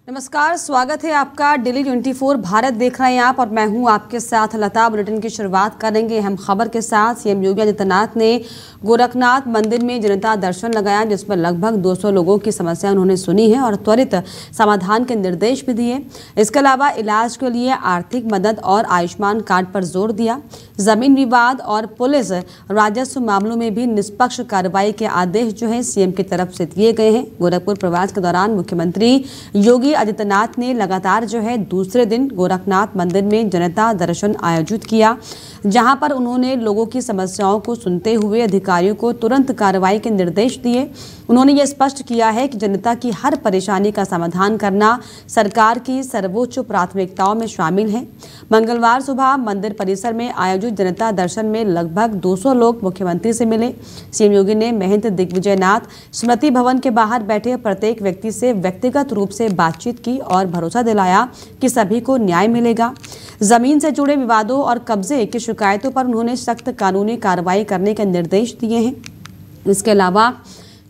नमस्कार, स्वागत है आपका डेली 24 भारत देख रहे हैं आप और मैं हूं आपके साथ लता। बुलेटिन की शुरुआत करेंगे अहम खबर के साथ। सीएम योगी आदित्यनाथ ने गोरखनाथ मंदिर में जनता दर्शन लगाया, जिसमें लगभग 200 लोगों की समस्या उन्होंने सुनी है और त्वरित समाधान के निर्देश भी दिए। इसके अलावा इलाज के लिए आर्थिक मदद और आयुष्मान कार्ड पर जोर दिया। जमीन विवाद और पुलिस राजस्व मामलों में भी निष्पक्ष कार्रवाई के आदेश जो है सीएम की तरफ से दिए गए हैं। गोरखपुर प्रवास के दौरान मुख्यमंत्री योगी आदित्यनाथ ने लगातार जो है दूसरे दिन गोरखनाथ मंदिर में जनता दर्शन आयोजित किया, जहां पर उन्होंने लोगों की समस्याओं को सुनते हुए अधिकारियों को तुरंत कार्रवाई के निर्देश दिए। उन्होंने ये स्पष्ट किया है कि जनता की हर परेशानी का समाधान करना सरकार की सर्वोच्च प्राथमिकताओं में शामिल है। मंगलवार सुबह मंदिर परिसर में आयोजित जनता दर्शन में लगभग 200 लोग मुख्यमंत्री से मिले। सीएम योगी ने महंत दिग्विजयनाथ स्मृति भवन के बाहर बैठे प्रत्येक व्यक्ति से व्यक्तिगत रूप से बातचीत की और भरोसा दिलाया कि सभी को न्याय मिलेगा। जमीन से जुड़े विवादों और कब्जे की शिकायतों पर उन्होंने सख्त कानूनी कार्रवाई करने के निर्देश दिए हैं। इसके अलावा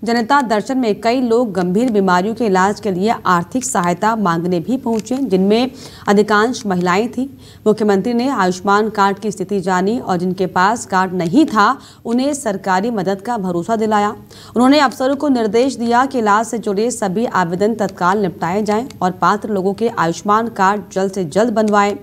जनता दर्शन में कई लोग गंभीर बीमारियों के इलाज के लिए आर्थिक सहायता मांगने भी पहुंचे, जिनमें अधिकांश महिलाएं थीं। मुख्यमंत्री ने आयुष्मान कार्ड की स्थिति जानी और जिनके पास कार्ड नहीं था उन्हें सरकारी मदद का भरोसा दिलाया। उन्होंने अफसरों को निर्देश दिया कि इलाज से जुड़े सभी आवेदन तत्काल निपटाए जाएं और पात्र लोगों के आयुष्मान कार्ड जल्द से जल्द बनवाएं।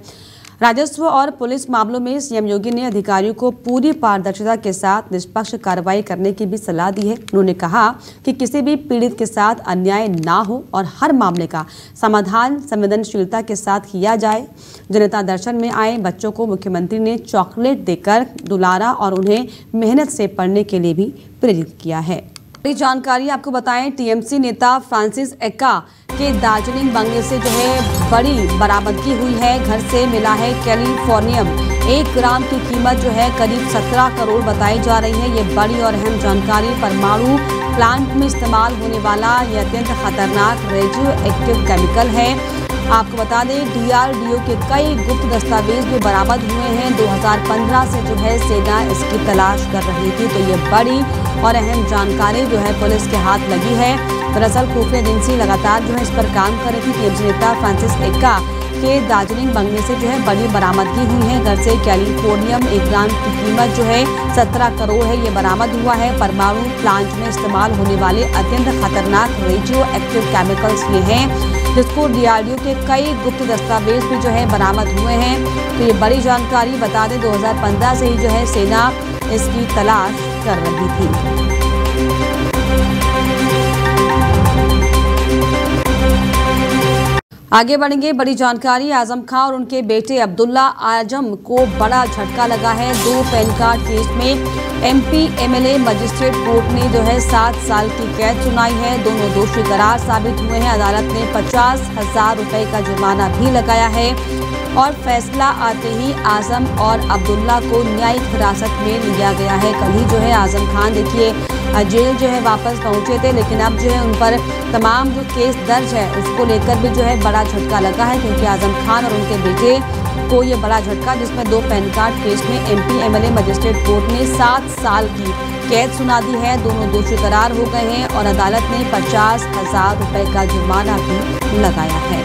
राजस्व और पुलिस मामलों में सीएम योगी ने अधिकारियों को पूरी पारदर्शिता के साथ निष्पक्ष कार्रवाई करने की भी सलाह दी है। उन्होंने कहा कि किसी भी पीड़ित के साथ अन्याय ना हो और हर मामले का समाधान संवेदनशीलता के साथ किया जाए। जनता दर्शन में आए बच्चों को मुख्यमंत्री ने चॉकलेट देकर दुलारा और उन्हें मेहनत से पढ़ने के लिए भी प्रेरित किया है। बड़ी जानकारी आपको बताएं, टीएमसी नेता फ्रांसिस एक्का के दार्जिलिंग बंगले से जो है बड़ी बरामदगी हुई है। घर से मिला है कैलिफोर्नियम। 1 ग्राम की कीमत जो है करीब 17 करोड़ बताई जा रही है। ये बड़ी और अहम जानकारी। परमाणु प्लांट में इस्तेमाल होने वाला यह अत्यंत खतरनाक रेडियो एक्टिव केमिकल है। आपको बता दें, डीआरडीओ के कई गुप्त दस्तावेज भी बरामद हुए हैं। 2015 से जो है सेना इसकी तलाश कर रही थी। तो ये बड़ी और अहम जानकारी जो है पुलिस के हाथ लगी है। दरअसल खुफिया एजेंसी लगातार जो है इस पर काम कर रही थी। टीएमसी नेता फ्रांसिस एक्का के दार्जिलिंग बंगले से जो है बड़ी बरामदगी हुई है। घर से कैलिफोर्नियम 1 ग्राम की कीमत जो है 17 करोड़ है, ये बरामद हुआ है। परमाणु प्लांट में इस्तेमाल होने वाले अत्यंत खतरनाक रेडियो एक्टिव केमिकल्स ये हैं, जिसको डीआरडीओ के कई गुप्त दस्तावेज भी जो है बरामद हुए हैं। तो ये बड़ी जानकारी। बता दें 2015 से ही जो है सेना इसकी तलाश कर रही थी। आगे बढ़ेंगे, बड़ी जानकारी। आजम खान और उनके बेटे अब्दुल्ला आजम को बड़ा झटका लगा है। 2 पैन कार्ड केस में एमपी एमएलए मजिस्ट्रेट कोर्ट ने जो है 7 साल की कैद सुनाई है। दोनों दोषी करार साबित हुए हैं। अदालत ने 50,000 रुपए का जुर्माना भी लगाया है और फैसला आते ही आजम और अब्दुल्ला को न्यायिक हिरासत में लिया गया है। कल ही जो है आजम खान देखिए जेल जो है वापस पहुंचे थे, लेकिन अब जो है उन पर तमाम जो केस दर्ज है उसको लेकर भी जो है बड़ा झटका लगा है, क्योंकि आजम खान और उनके बेटे को ये बड़ा झटका, जिसमें 2 पैन कार्ड केस में एमपी एमएलए मजिस्ट्रेट कोर्ट ने 7 साल की कैद सुना दी है। दोनों दोषी करार हो गए हैं और अदालत ने 50,000 रुपए का जुर्माना भी लगाया है।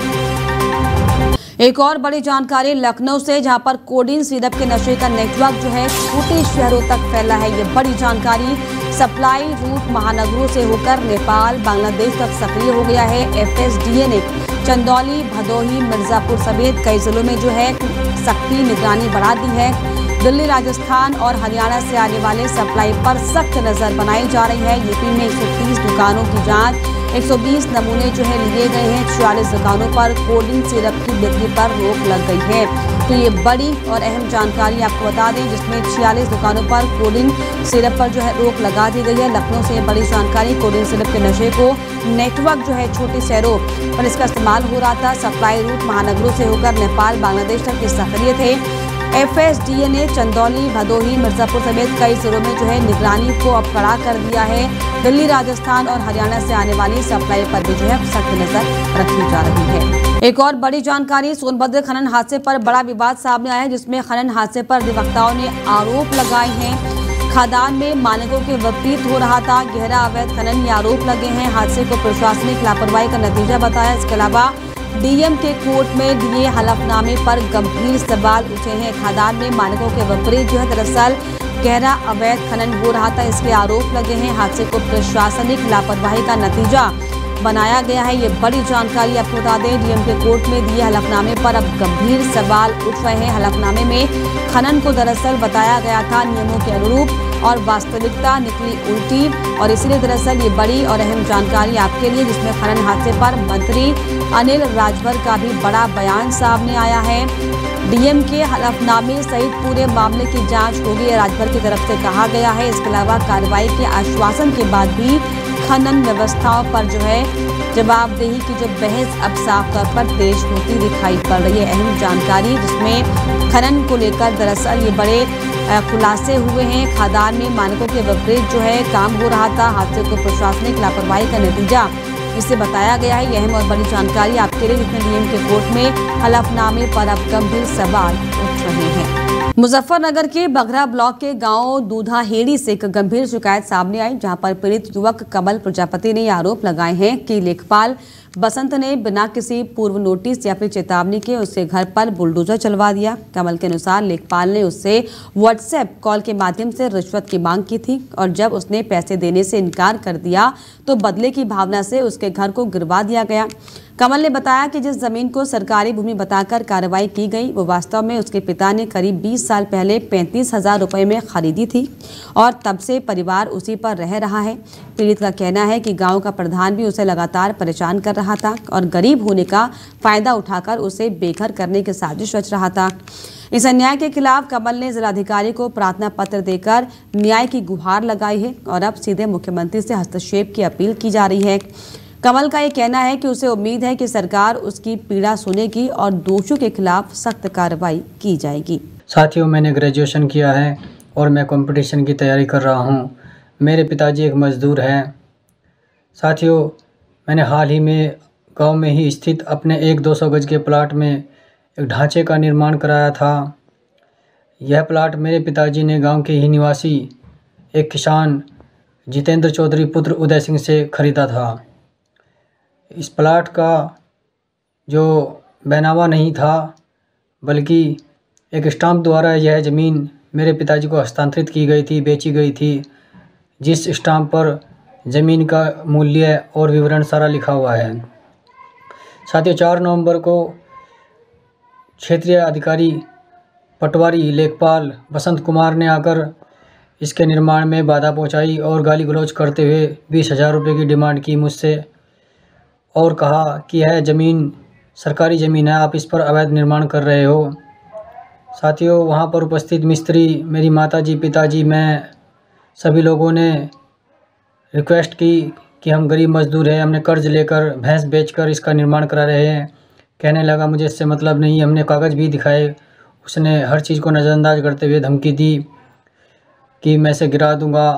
एक और बड़ी जानकारी लखनऊ से, जहां पर कोडीन सिरप के नशे का नेटवर्क जो है छोटे शहरों तक फैला है। ये बड़ी जानकारी। सप्लाई रूट महानगरों से होकर नेपाल बांग्लादेश तक सक्रिय हो गया है। एफएसडीए ने चंदौली, भदोही, मिर्जापुर समेत कई जिलों में जो है सख्ती निगरानी बढ़ा दी है। दिल्ली, राजस्थान और हरियाणा से आने वाले सप्लाई पर सख्त नजर बनाई जा रही है। यूपी में 130 दुकानों की जांच, 120 नमूने जो है लिए गए हैं। 44 दुकानों पर कोडिन सिरप की बिक्री पर रोक लग गई है। तो ये बड़ी और अहम जानकारी आपको बता दें, जिसमें 46 दुकानों पर कोडिन सिरप पर जो है रोक लगा दी गई है। लखनऊ से बड़ी जानकारी। कोडिन सिरप के नशे को नेटवर्क जो है छोटे शहरों पर इसका इस्तेमाल हो रहा था। सप्लाई रूट महानगरों से होकर नेपाल बांग्लादेश तक सक्रिय थे। एफएसडीए ने चंदौली, भदोही, मिर्जापुर समेत कई जिलों में जो है निगरानी को अब कड़ा कर दिया है। दिल्ली, राजस्थान और हरियाणा से आने वाली सप्लाई पर भी जो है सख्त नजर रखी जा रही है। एक और बड़ी जानकारी, सोनभद्र खनन हादसे पर बड़ा विवाद सामने आया है, जिसमें खनन हादसे पर अधिवक्ताओं ने आरोप लगाए हैं। खदान में मानकों के विपरीत हो रहा था, गहरा अवैध खनन, ये आरोप लगे हैं। हादसे को प्रशासनिक लापरवाही का नतीजा बताया। इसके अलावा डीएम के कोर्ट में दिए हलफनामे पर गंभीर सवाल उठे हैं। खदान में मानकों के विपरीत जो है दरअसल गहरा अवैध खनन हो रहा था, इसके आरोप लगे हैं। हादसे को प्रशासनिक लापरवाही का नतीजा बनाया गया है। ये बड़ी जानकारी आपको बता दें। डीएम के कोर्ट में दिए हलफनामे पर अब गंभीर सवाल उठ रहे हैं। हलफनामे में खनन को दरअसल बताया गया था नियमों के अनुरूप और वास्तविकता निकली उल्टी, और इसीलिए दरअसल ये बड़ी और अहम जानकारी आपके लिए, जिसमें खनन हादसे पर मंत्री अनिल राजभर का भी बड़ा बयान सामने आया है। डीएम के हलफनामे सहित पूरे मामले की जांच होगी, राजभर की तरफ से कहा गया है। इसके अलावा कार्रवाई के आश्वासन के बाद भी खनन व्यवस्थाओं पर जो है जवाबदेही की जो बहस अब साफ तौर पर तेज होती दिखाई पड़ रही है। अहम जानकारी जिसमें खनन को लेकर दरअसल ये बड़े खुलासे हुए हैं। खदान में मानकों के विपरीत जो है काम हो रहा था। हादसे को प्रशासनिक लापरवाही का नतीजा इसे बताया गया है। यह अहम और बड़ी जानकारी आपके लिए, जिसमें डीएम के कोर्ट में हलफनामे पर अब गंभीर सवाल उठ रहे हैं। मुजफ्फरनगर के बघरा ब्लॉक के गांव दूधाहेड़ी से एक गंभीर शिकायत सामने आई, जहां पर पीड़ित युवक कमल प्रजापति ने आरोप लगाए हैं कि लेखपाल बसंत ने बिना किसी पूर्व नोटिस या फिर चेतावनी के उसके घर पर बुलडोजर चलवा दिया। कमल के अनुसार लेखपाल ने उससे व्हाट्सएप कॉल के माध्यम से रिश्वत की मांग की थी, और जब उसने पैसे देने से इनकार कर दिया तो बदले की भावना से उसके घर को गिरवा दिया गया। कमल ने बताया कि जिस जमीन को सरकारी भूमि बताकर कार्रवाई की गई वो वास्तव में उसके पिता ने करीब 20 साल पहले 35,000 रुपये में खरीदी थी, और तब से परिवार उसी पर रह रहा है। पीड़ित का कहना है कि गांव का प्रधान भी उसे लगातार परेशान कर रहा था और गरीब होने का फायदा उठाकर उसे बेघर करने की साजिश रच रहा था। इस अन्याय के खिलाफ कमल ने जिलाधिकारी को प्रार्थना पत्र देकर न्याय की गुहार लगाई है, और अब सीधे मुख्यमंत्री से हस्तक्षेप की अपील की जा रही है। कमल का ये कहना है कि उसे उम्मीद है कि सरकार उसकी पीड़ा सुनेगी और दोषियों के खिलाफ सख्त कार्रवाई की जाएगी। साथियों, मैंने ग्रेजुएशन किया है और मैं कंपटीशन की तैयारी कर रहा हूँ। मेरे पिताजी एक मज़दूर हैं। साथियों, मैंने हाल ही में गांव में ही स्थित अपने 1-200 गज के प्लाट में एक ढांचे का निर्माण कराया था। यह प्लाट मेरे पिताजी ने गांव के ही निवासी एक किसान जितेंद्र चौधरी पुत्र उदय सिंह से खरीदा था। इस प्लाट का जो बैनामा नहीं था, बल्कि एक स्टाम्प द्वारा यह ज़मीन मेरे पिताजी को हस्तांतरित की गई थी, बेची गई थी, जिस स्टाम्प पर ज़मीन का मूल्य और विवरण सारा लिखा हुआ है। साथियों, 4 नवंबर को क्षेत्रीय अधिकारी पटवारी लेखपाल बसंत कुमार ने आकर इसके निर्माण में बाधा पहुंचाई और गाली गलौज करते हुए 20,000 रुपये की डिमांड की मुझसे, और कहा कि यह ज़मीन सरकारी ज़मीन है, आप इस पर अवैध निर्माण कर रहे हो। साथियों, वहां पर उपस्थित मिस्त्री, मेरी माताजी, पिताजी, मैं सभी लोगों ने रिक्वेस्ट की कि हम गरीब मजदूर हैं, हमने कर्ज लेकर भैंस बेचकर इसका निर्माण करा रहे हैं। कहने लगा मुझे इससे मतलब नहीं। हमने कागज़ भी दिखाए। उसने हर चीज़ को नज़रअंदाज करते हुए धमकी दी कि मैं इसे गिरा दूंगा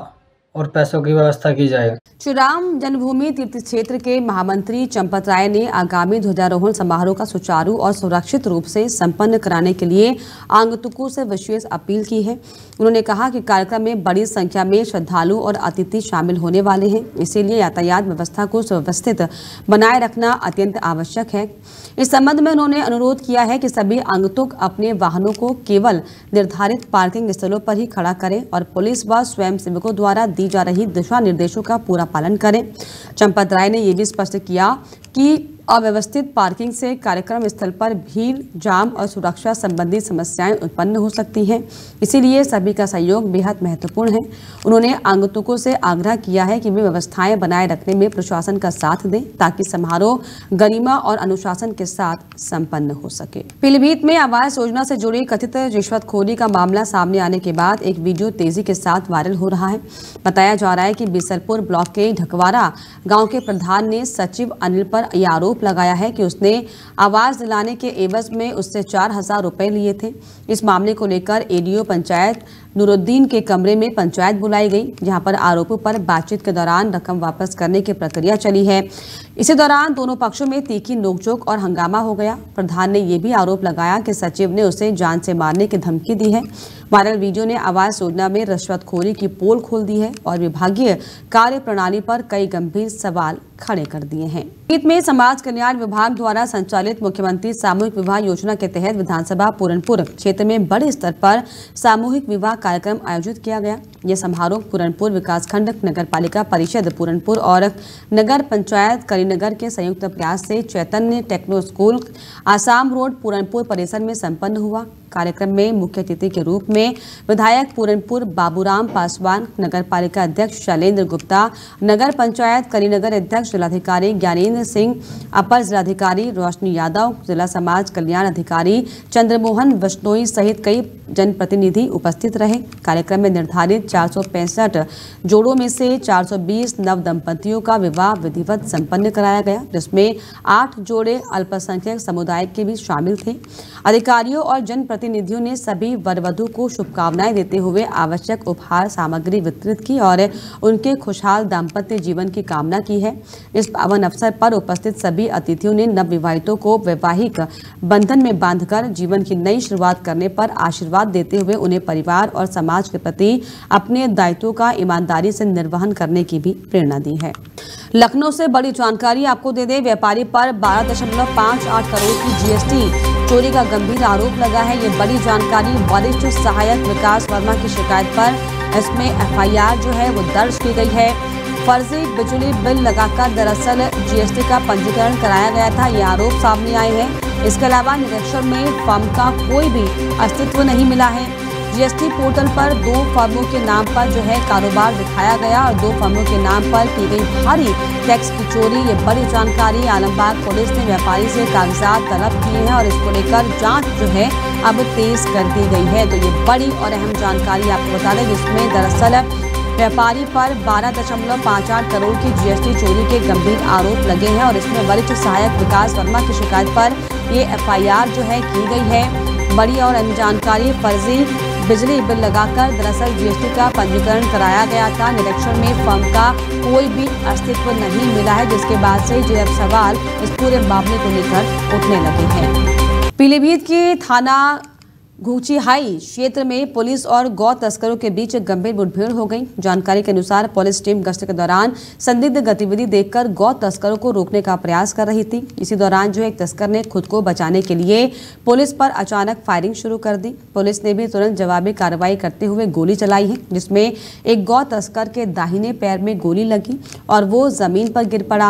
और पैसों की व्यवस्था की जाए। श्री राम जन्मभूमि तीर्थ क्षेत्र के महामंत्री चंपत राय ने आगामी ध्वजारोहण समारोह का सुचारू और सुरक्षित रूप से संपन्न कराने के लिए आगंतुकों से विशेष अपील की है। उन्होंने कहा कि कार्यक्रम में बड़ी संख्या में श्रद्धालु और अतिथि शामिल होने वाले हैं, इसीलिए यातायात व्यवस्था को सुव्यवस्थित बनाए रखना अत्यंत आवश्यक है। इस संबंध में उन्होंने अनुरोध किया है कि सभी आगंतुक अपने वाहनों को केवल निर्धारित पार्किंग स्थलों पर ही खड़ा करें और पुलिस व स्वयंसेवकों द्वारा दी जा रही दिशा निर्देशों का पूरा पालन करें। चंपत राय ने यह भी स्पष्ट किया कि अव्यवस्थित पार्किंग से कार्यक्रम स्थल पर भीड़, जाम और सुरक्षा संबंधी समस्याएं उत्पन्न हो सकती हैं, इसीलिए सभी का सहयोग बेहद महत्वपूर्ण है। उन्होंने आगंतुकों से आग्रह किया है कि वे व्यवस्थाएं बनाए रखने में प्रशासन का साथ दें ताकि समारोह गरिमा और अनुशासन के साथ संपन्न हो सके। पीलीभीत में आवास योजना से जुड़ी कथित रिश्वतखोरी का मामला सामने आने के बाद एक वीडियो तेजी के साथ वायरल हो रहा है। बताया जा रहा है कि बिसलपुर ब्लॉक के ढकवारा गाँव के प्रधान ने सचिव अनिल पर यह आरोप लगाया है कि उसने आवास दिलाने के एवज में उससे 4,000 रुपए लिए थे। इस मामले को लेकर एडीओ पंचायत नूरुद्दीन के कमरे में पंचायत बुलाई गई, जहां पर आरोपों पर बातचीत के दौरान रकम वापस करने की प्रक्रिया चली है। इसी दौरान दोनों पक्षों में तीखी नोकझोंक और हंगामा हो गया। प्रधान ने यह भी आरोप लगाया कि सचिव ने उसे जान से मारने की धमकी दी है। वायरल वीडियो ने आवास योजना में रिश्वतखोरी की पोल खोल दी है और विभागीय कार्य प्रणाली पर कई गंभीर सवाल खड़े कर दिए हैं। गीत में समाज कल्याण विभाग द्वारा संचालित मुख्यमंत्री सामूहिक विवाह योजना के तहत विधानसभा पूरनपुर क्षेत्र में बड़े स्तर पर सामूहिक विवाह कार्यक्रम आयोजित किया गया। यह समारोह पूरनपुर विकासखंड नगर पालिका परिषद पूरनपुर और नगर पंचायत करीनगर के संयुक्त प्रयास से Chaitanya techno school Assam road Puranpur परिसर में संपन्न हुआ। कार्यक्रम में मुख्य अतिथि के रूप में विधायक पूरनपुर बाबूराम पासवान, नगर पालिका अध्यक्ष शैलेंद्र गुप्ता, नगर पंचायत करीनगर अध्यक्ष जिलाधिकारी ज्ञानेंद्र सिंह, अपर जिलाधिकारी रोशनी यादव, जिला समाज कल्याण अधिकारी चंद्रमोहन बिश्नोई सहित कई जनप्रतिनिधि उपस्थित रहे। कार्यक्रम में निर्धारित 465 जोड़ों में से 420 नव दंपतियों का विवाह विधिवत संपन्न कराया गया, जिसमें 8 जोड़े अल्पसंख्यक समुदाय के भी शामिल थे। अधिकारियों और जनप्रतिनिधियों ने सभी वर वधू को शुभकामनाएं देते हुए आवश्यक उपहार सामग्री वितरित की और उनके खुशहाल दाम्पत्य जीवन की कामना की है। इस पावन अवसर पर उपस्थित सभी अतिथियों ने नवविवाहितों को वैवाहिक बंधन में बांधकर जीवन की नई शुरुआत करने पर आशीर्वाद देते हुए उन्हें परिवार और समाज के प्रति अपने दायित्वों का ईमानदारी से निर्वहन करने की भी प्रेरणा दी है। लखनऊ से बड़ी जानकारी आपको दे दें, व्यापारी पर 12.58 करोड़ की जीएसटी चोरी का गंभीर आरोप लगा है। ये बड़ी जानकारी वरिष्ठ सहायक विकास वर्मा की शिकायत पर इसमें एफआईआर जो है वो दर्ज की गई है। फर्जी बिजली बिल लगाकर दरअसल जीएसटी का पंजीकरण कराया गया था, ये आरोप सामने आए हैं। इसके अलावा निरीक्षण में फर्म का कोई भी अस्तित्व नहीं मिला है। जीएसटी पोर्टल पर 2 फर्मों के नाम पर जो है कारोबार दिखाया गया और 2 फर्मों के नाम पर की गई भारी टैक्स की चोरी। ये बड़ी जानकारी आलमबाग पुलिस ने व्यापारी से कागजात तलब किए हैं और इसको लेकर जांच जो है अब तेज कर दी गई है। तो ये बड़ी और अहम जानकारी आपको बता दें, जिसमें दरअसल व्यापारी पर 12.58 करोड़ की जीएसटी चोरी के गंभीर आरोप लगे हैं और इसमें वरिष्ठ सहायक विकास वर्मा की शिकायत पर ये एफआईआर जो है की गई है। बड़ी और अहम जानकारी, फर्जी बिजली बिल लगाकर दरअसल जीएसटी का पंजीकरण कराया गया था। निरीक्षण में फर्म का कोई भी अस्तित्व नहीं मिला है, जिसके बाद से जो अब सवाल इस पूरे मामले को लेकर उठने लगे हैं। पीलीभीत के थाना घूचिहाई क्षेत्र में पुलिस और गौ तस्करों के बीच गंभीर मुठभेड़ हो गई। जानकारी के अनुसार पुलिस टीम गश्त के दौरान संदिग्ध गतिविधि देखकर गौ तस्करों को रोकने का प्रयास कर रही थी। इसी दौरान जो एक तस्कर ने खुद को बचाने के लिए पुलिस पर अचानक फायरिंग शुरू कर दी। पुलिस ने भी तुरंत जवाबी कार्रवाई करते हुए गोली चलाई है, जिसमें एक गौ तस्कर के दाहिने पैर में गोली लगी और वो जमीन पर गिर पड़ा।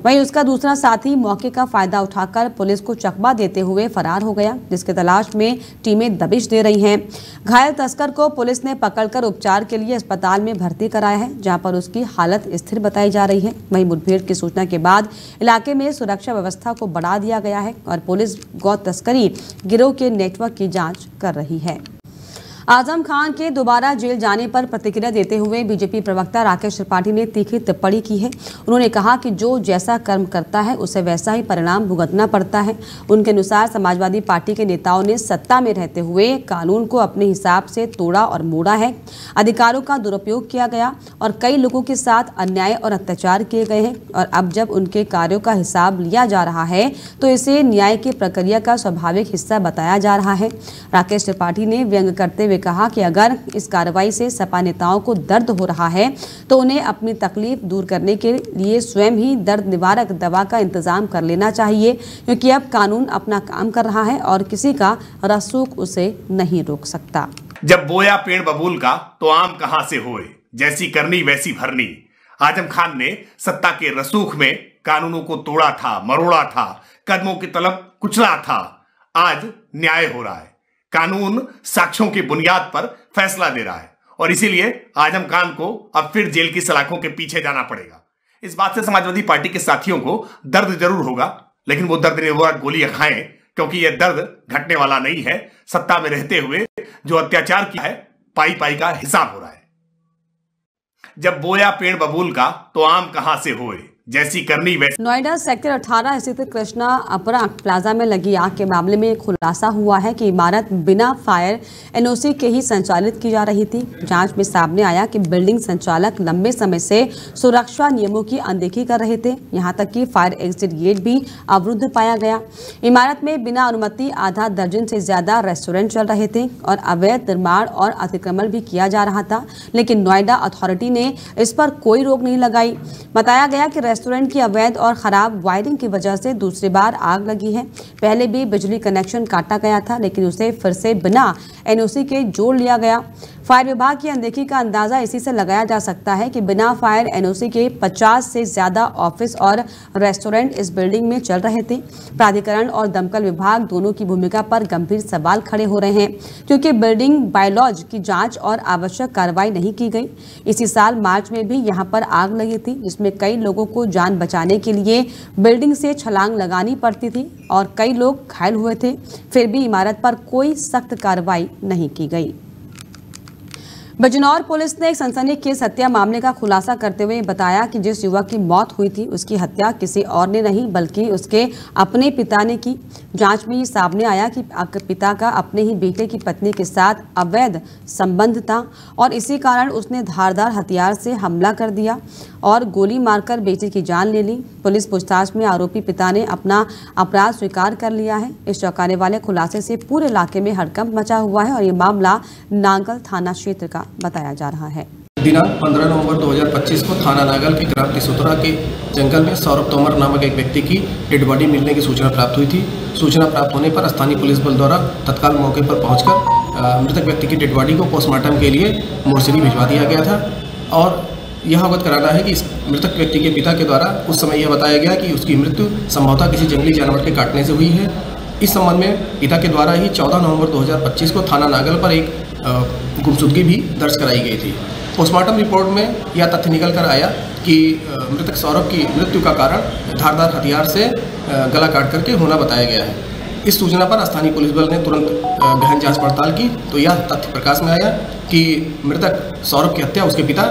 वहीं उसका दूसरा साथी मौके का फायदा उठाकर पुलिस को चकमा देते हुए फरार हो गया, जिसके तलाश में टीमें दबिश दे रही हैं। घायल तस्कर को पुलिस ने पकड़कर उपचार के लिए अस्पताल में भर्ती कराया है, जहां पर उसकी हालत स्थिर बताई जा रही है। वहीं मुठभेड़ की सूचना के बाद इलाके में सुरक्षा व्यवस्था को बढ़ा दिया गया है और पुलिस गौ तस्करी गिरोह के नेटवर्क की जांच कर रही है। आजम खान के दोबारा जेल जाने पर प्रतिक्रिया देते हुए बीजेपी प्रवक्ता राकेश त्रिपाठी ने तीखी टिप्पणी की है। उन्होंने कहा कि जो जैसा कर्म करता है उसे वैसा ही परिणाम भुगतना पड़ता है। उनके अनुसार समाजवादी पार्टी के नेताओं ने सत्ता में रहते हुए कानून को अपने हिसाब से तोड़ा और मोड़ा है। अधिकारों का दुरुपयोग किया गया और कई लोगों के साथ अन्याय और अत्याचार किए गए हैं और अब जब उनके कार्यों का हिसाब लिया जा रहा है तो इसे न्याय की प्रक्रिया का स्वाभाविक हिस्सा बताया जा रहा है। राकेश त्रिपाठी ने व्यंग करते हुए कहा कि अगर इस कार्रवाई से सपा नेताओं को दर्द हो रहा है तो उन्हें अपनी तकलीफ दूर करने के लिए स्वयं ही दर्द निवारक दवा का इंतजाम कर लेना चाहिए, क्योंकि अब कानून अपना काम कर रहा है और किसी का रसूख उसे नहीं रोक सकता। जब बोया पेड़ बबूल का तो आम कहां से होए, जैसी करनी वैसी भरनी। आजम खान ने सत्ता के रसूख में कानूनों को तोड़ा था, मरोड़ा था, कदमों की तलब कुचला था। आज न्याय हो रहा है, कानून साक्ष्यों की बुनियाद पर फैसला दे रहा है और इसीलिए आजम खान को अब फिर जेल की सलाखों के पीछे जाना पड़ेगा। इस बात से समाजवादी पार्टी के साथियों को दर्द जरूर होगा, लेकिन वो दर्द निवारक गोलियां खाएं, क्योंकि यह दर्द घटने वाला नहीं है। सत्ता में रहते हुए जो अत्याचार किया है, पाई पाई का हिसाब हो रहा है। जब बोया पेड़ बबूल का तो आम कहां से होए, जैसी करनी वैसी। नोएडा सेक्टर 18 स्थित कृष्णा अपरा प्लाजा में लगी आग के मामले में खुलासा हुआ है कि इमारत बिना फायर एनओसी के ही संचालित की जा रही थी। जांच में सामने आया कि बिल्डिंग संचालक लंबे समय से सुरक्षा नियमों की अनदेखी कर रहे थे। यहां तक कि फायर एग्जिट गेट भी अवरुद्ध पाया गया। इमारत में बिना अनुमति आधा दर्जन से ज्यादा रेस्टोरेंट चल रहे थे और अवैध निर्माण और अतिक्रमण भी किया जा रहा था, लेकिन नोएडा अथॉरिटी ने इस पर कोई रोक नहीं लगाई। बताया गया कि रेस्टोरेंट की अवैध और खराब वायरिंग की वजह से दूसरी बार आग लगी है। पहले भी बिजली कनेक्शन काटा गया था, लेकिन उसे फिर से बिना एनओसी के जोड़ लिया गया। फायर विभाग की अनदेखी का अंदाजा इसी से लगाया जा सकता है कि बिना फायर एनओसी के 50 से ज्यादा ऑफिस और रेस्टोरेंट इस बिल्डिंग में चल रहे थे। प्राधिकरण और दमकल विभाग दोनों की भूमिका पर गंभीर सवाल खड़े हो रहे हैं, क्योंकि बिल्डिंग बायलॉज की जांच और आवश्यक कार्रवाई नहीं की गई। इसी साल मार्च में भी यहां पर आग लगी थी, जिसमें कई लोगों को जान बचाने के लिए बिल्डिंग से छलांग लगानी पड़ती थी और कई लोग घायल हुए थे। फिर भी इमारत पर कोई सख्त कार्रवाई नहीं की गई। बिजनौर पुलिस ने एक सनसनीखेज हत्या मामले का खुलासा करते हुए बताया कि जिस युवक की मौत हुई थी उसकी हत्या किसी और ने नहीं बल्कि उसके अपने पिता ने की। जांच में ये सामने आया कि पिता का अपने ही बेटे की पत्नी के साथ अवैध संबंध था और इसी कारण उसने धारदार हथियार से हमला कर दिया और गोली मारकर बेटे की जान ले ली। पुलिस पूछताछ में आरोपी पिता ने अपना अपराध स्वीकार कर लिया है। इस चौंकाने वाले खुलासे से पूरे इलाके में हड़कंप मचा हुआ है और ये मामला नांगल थाना क्षेत्र का बताया जा रहा है। दिनांक 15 नवंबर 2025 को थाना नागल के ग्राम टिसोतरा के जंगल में सौरभ तोमर नामक एक व्यक्ति की डेड बॉडी मिलने की सूचना प्राप्त हुई थी। सूचना प्राप्त होने पर स्थानीय पुलिस बल द्वारा तत्काल मौके पर पहुंचकर मृतक व्यक्ति की डेड बॉडी को पोस्टमार्टम के लिए मोर्चरी भिजवा दिया गया था और यह अवगत कराना है कि इस मृतक व्यक्ति के पिता के द्वारा उस समय यह बताया गया कि उसकी मृत्यु संभवतः किसी जंगली जानवर के काटने से हुई है। इस संबंध में पिता के द्वारा ही 14 नवंबर 2025 को थाना नागल पर एक गुमशुदगी भी दर्ज कराई गई थी। पोस्टमार्टम रिपोर्ट में यह तथ्य निकल कर आया कि मृतक सौरभ की मृत्यु का कारण धारदार हथियार से गला काट करके होना बताया गया है। इस सूचना पर स्थानीय पुलिस बल ने तुरंत गहन जांच पड़ताल की तो यह तथ्य प्रकाश में आया कि मृतक सौरभ की हत्या उसके पिता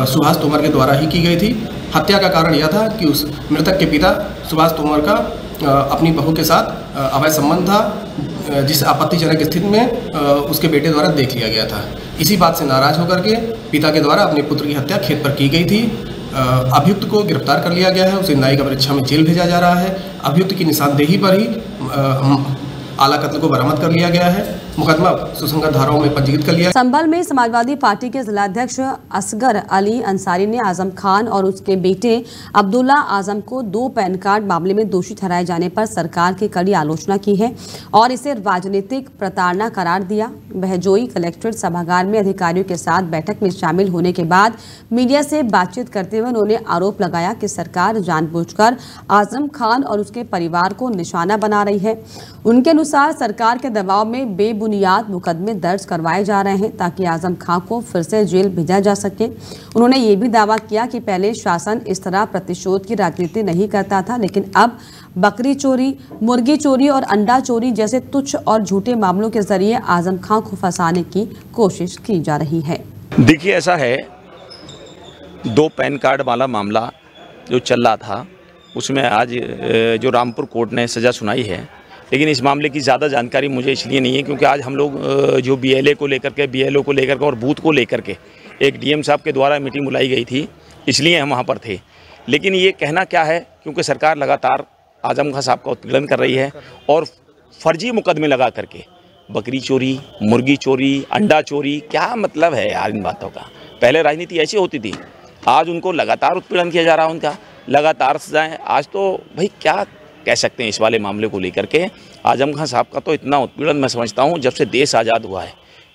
सुभाष तोमर के द्वारा ही की गई थी। हत्या का कारण यह था कि उस मृतक के पिता सुभाष तोमर का अपनी बहू के साथ अवैध संबंध था, जिस आपत्तिजनक स्थिति में उसके बेटे द्वारा देख लिया गया था। इसी बात से नाराज होकर के पिता के द्वारा अपने पुत्र की हत्या खेत पर की गई थी। अभियुक्त को गिरफ्तार कर लिया गया है, उसे न्यायिक परीक्षा में जेल भेजा जा रहा है। अभियुक्त की निशानदेही पर ही आला कत्ल को बरामद कर लिया गया है। मुकदमा सुसंगत धाराओं में पंजीकृत कर लिया। संभल में समाजवादी पार्टी के जिलाध्यक्ष असगर अली अंसारी ने आजम खान और उसके बेटे अब्दुल्ला आजम को 2 पैन कार्ड मामले में दोषी ठहराए जाने पर सरकार की कड़ी आलोचना की है और इसे राजनीतिक प्रताड़ना करार दिया। बहजोई कलेक्ट्रेट सभागार में अधिकारियों के साथ बैठक में शामिल होने के बाद मीडिया से बातचीत करते हुए उन्होंने आरोप लगाया कि सरकार जानबूझकर आजम खान और उसके परिवार को निशाना बना रही है। उनके अनुसार सरकार के दबाव में बेबुनियाद मुकदमे दर्ज करवाए जा रहे हैं ताकि आजम खान को फिर से जेल भेजा जा सके। उन्होंने ये भी दावा किया कि पहले शासन इस तरह प्रतिशोध की राजनीति नहीं करता था, लेकिन अब बकरी चोरी, मुर्गी चोरी और अंडा चोरी जैसे तुच्छ और झूठे मामलों के जरिए आजम खान को फंसाने की कोशिश की जा रही है। देखिए, ऐसा है, 2 पैन कार्ड वाला मामला जो चल रहा था उसमें आज जो रामपुर कोर्ट ने सज़ा सुनाई है, लेकिन इस मामले की ज़्यादा जानकारी मुझे इसलिए नहीं है क्योंकि आज हम लोग जो BLA को लेकर के, BLO को लेकर के और बूथ को लेकर के एक DM साहब के द्वारा मीटिंग बुलाई गई थी, इसलिए हम वहाँ पर थे। लेकिन ये कहना क्या है, क्योंकि सरकार लगातार आजम खान साहब का उत्पीड़न कर रही है और फर्जी मुकदमे लगा करके बकरी चोरी, मुर्गी चोरी, अंडा चोरी, क्या मतलब है यार इन बातों का। पहले राजनीति ऐसी होती थी, आज उनको लगातार उत्पीड़न किया जा रहा है, उनका लगातार सजाएं। आज तो भाई क्या कह सकते हैं इस वाले मामले को लेकर के। आजम खान साहब का तो इतना उत्पीड़न मैं समझता हूं जब से देश आज़ाद हुआ है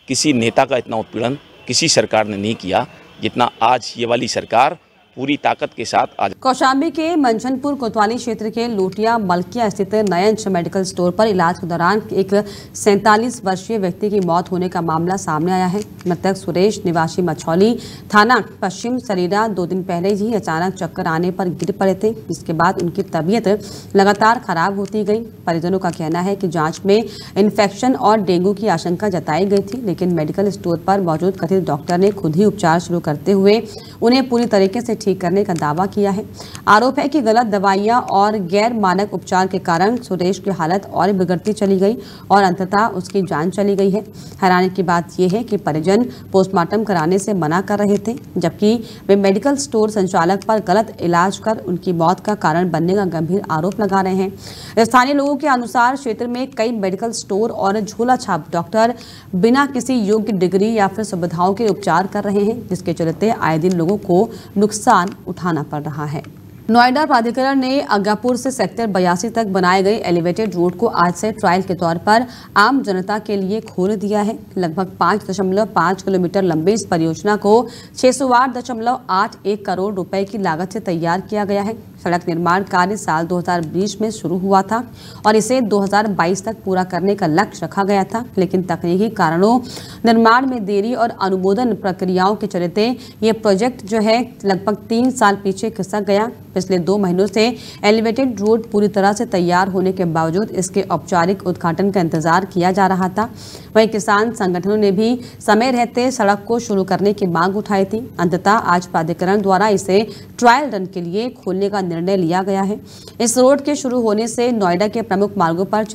किसी नेता का इतना उत्पीड़न किसी सरकार ने नहीं किया जितना आज ये वाली सरकार पूरी ताकत के साथ आज। कौशाम्बी के मंचनपुर कोतवाली क्षेत्र के लोटिया मलकिया स्थित नयंच मेडिकल स्टोर पर इलाज के दौरान एक 47 वर्षीय व्यक्ति की मौत होने का मामला सामने आया है। मृतक सुरेश निवासी मछौली थाना पश्चिम सरीरा 2 दिन पहले ही अचानक चक्कर आने पर गिर पड़े थे, जिसके बाद उनकी तबीयत लगातार खराब होती गई। परिजनों का कहना है कि जाँच में इन्फेक्शन और डेंगू की आशंका जताई गई थी, लेकिन मेडिकल स्टोर पर मौजूद कथित डॉक्टर ने खुद ही उपचार शुरू करते हुए उन्हें पूरी तरीके से ठीक करने का दावा किया है। आरोप है कि गलत दवाइयां और गैर मानक उपचार के कारण सुरेश की हालत और बिगड़ती चली गई और अंततः उसकी जान चली गई है। हैरानी की बात यह है कि परिजन पोस्टमार्टम कराने से मना कर रहे थे, जबकि वे मेडिकल स्टोर संचालक पर गलत इलाज कर उनकी मौत का कारण बनने का गंभीर आरोप लगा रहे हैं। स्थानीय लोगों के अनुसार क्षेत्र में कई मेडिकल स्टोर और झोला छाप डॉक्टर बिना किसी योग्य डिग्री या फिर सुविधाओं के उपचार कर रहे हैं, जिसके चलते आए दिन लोगों को नुकसान उठाना पड़ रहा है। नोएडा प्राधिकरण ने अगापुर से सेक्टर 82 तक बनाए गए एलिवेटेड रोड को आज से ट्रायल के तौर पर आम जनता के लिए खोल दिया है। लगभग 5.5 किलोमीटर लंबी इस परियोजना को 608.81 करोड़ रुपए की लागत से तैयार किया गया है। सड़क निर्माण कार्य साल 2020 में शुरू हुआ था और इसे 2022 तक पूरा करने का लक्ष्य रखा गया था, लेकिन तकनीकी कारणों, निर्माण में देरी और अनुमोदन प्रक्रियाओं के चलते ये प्रोजेक्ट जो है लगभग 3 साल पीछे खिसक गया। पिछले 2 महीनों से एलिवेटेड रोड पूरी तरह से तैयार होने के बावजूद इसके औपचारिक उद्घाटन का इंतजार किया जा रहा था। वहीं किसान संगठनों ने भी समय रहते सड़क को शुरू करने की मांग उठाई थी। अंततः आज प्राधिकरण द्वारा इसे ट्रायल रन के लिए खोलने का निर्णय लिया गया है। इस रोड के शुरू होने से नोएडा के प्रमुख मार्गों पर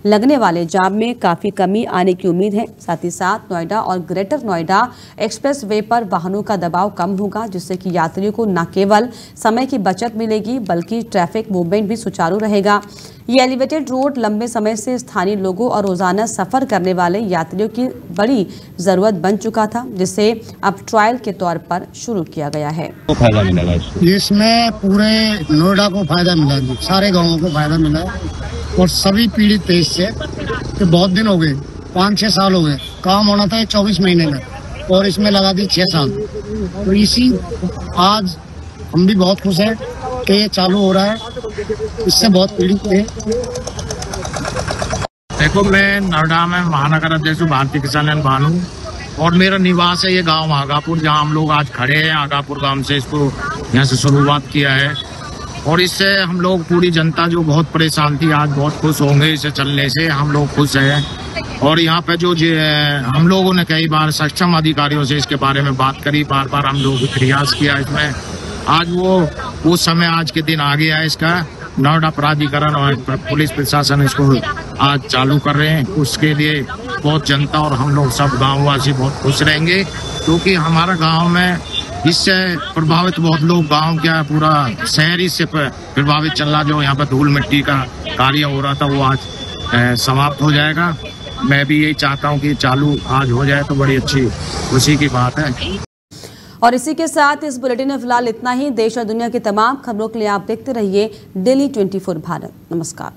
लगने वाले जाम में काफी कमी आने की उम्मीद है। साथ ही साथ नोएडा और ग्रेटर नोएडा एक्सप्रेस वे पर वाहनों का दबाव कम होगा, जिससे कि यात्रियों को न केवल समय की बचत मिलेगी बल्कि ट्रैफिक मूवमेंट भी सुचारू रहेगा। ये एलिवेटेड रोड लंबे समय से स्थानीय लोगों और रोजाना सफर करने वाले यात्रियों की बड़ी जरूरत बन चुका था, जिसे अब ट्रायल के तौर पर शुरू किया गया है। तो फायदा मिलेगा इसमें पूरे नोएडा को फायदा मिला, सारे गाँवों को फायदा मिला और सभी पीड़ित थे इससे कि बहुत दिन हो गए, 5-6 साल हो गए। काम होना था 24 महीने में और इसमें लगा दी 6 साल। तो इसी आज हम भी बहुत खुश हैं कि ये चालू हो रहा है, इससे बहुत पीड़ित थे। देखो, मैं नोएडा में महानगर अध्यक्ष भारतीय किसान यूनियन भानु और मेरा निवास है ये गांव आगापुर, जहां हम लोग आज खड़े हैं। आगापुर गांव से इसको यहाँ से शुरुआत किया है और इससे हम लोग पूरी जनता जो बहुत परेशान थी आज बहुत खुश होंगे। इसे चलने से हम लोग खुश हैं और यहाँ पे जो हम लोगों ने कई बार सक्षम अधिकारियों से इसके बारे में बात करी, बार बार हम लोग प्रयास किया इसमें। आज वो समय आज के दिन आ गया है इसका। नोएडा प्राधिकरण और पुलिस प्रशासन इसको आज चालू कर रहे हैं। उसके लिए बहुत जनता और हम लोग सब गांववासी बहुत खुश रहेंगे, क्योंकि हमारा गांव में इससे प्रभावित बहुत लोग, गांव क्या पूरा शहर इससे प्रभावित चल रहा। जो यहाँ पर धूल मिट्टी का कार्य हो रहा था वो आज समाप्त हो जाएगा। मैं भी यही चाहता हूँ कि चालू आज हो जाए तो बड़ी अच्छी खुशी की बात है। और इसी के साथ इस बुलेटिन में फिलहाल इतना ही। देश और दुनिया की तमाम खबरों के लिए आप देखते रहिए डेली 24 भारत। नमस्कार।